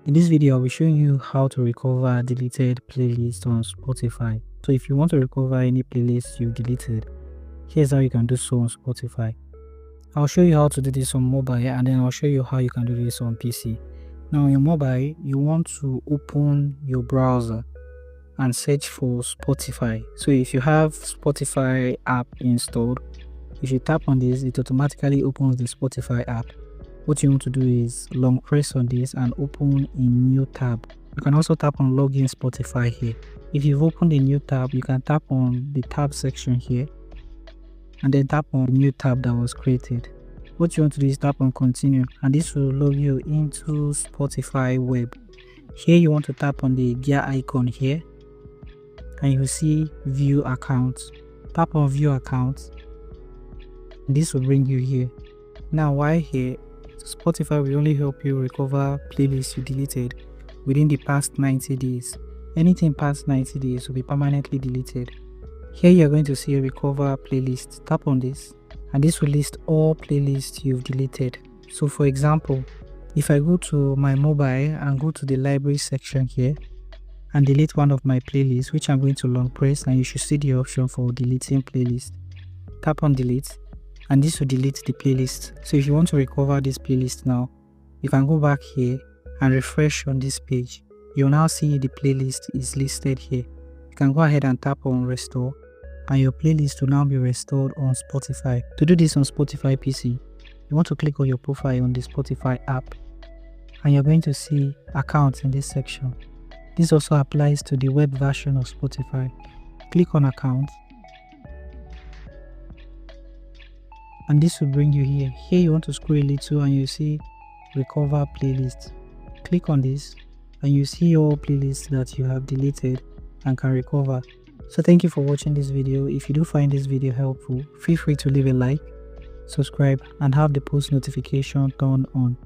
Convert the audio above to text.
In this video, I'll be showing you how to recover deleted playlists on Spotify. So if you want to recover any playlist you deleted, here's how you can do so on Spotify. I'll show you how to do this on mobile, and then I'll show you how you can do this on PC. Now on your mobile, you want to open your browser and search for Spotify. So if you have Spotify app installed, if you tap on this, it automatically opens the Spotify app. What you want to do is long press on this and open a new tab. You can also tap on login Spotify here. If you've opened a new tab, you can tap on the tab section here and then tap on the new tab that was created. What you want to do is tap on continue, and this will log you into Spotify web. Here you want to tap on the gear icon here and you will see view accounts. Tap on view accounts. This will bring you here. Now while here, Spotify will only help you recover playlists you deleted within the past 90 days. Anything past 90 days will be permanently deleted. Here you're going to see a recover playlist. Tap on this and this will list all playlists you've deleted. So for example, if I go to my mobile and go to the library section here and delete one of my playlists, which I'm going to long press, and you should see the option for deleting playlist. Tap on delete and this will delete the playlist. So if you want to recover this playlist now, you can go back here and refresh on this page. You'll now see the playlist is listed here. You can go ahead and tap on restore and your playlist will now be restored on Spotify. To do this on Spotify PC, you want to click on your profile on the Spotify app and you're going to see accounts in this section. This also applies to the web version of Spotify. Click on accounts and this will bring you here. Here you want to scroll a little and you see recover playlist. Click on this and you see all playlists that you have deleted and can recover. So thank you for watching this video. If you do find this video helpful, feel free to leave a like, subscribe and have the post notification turned on.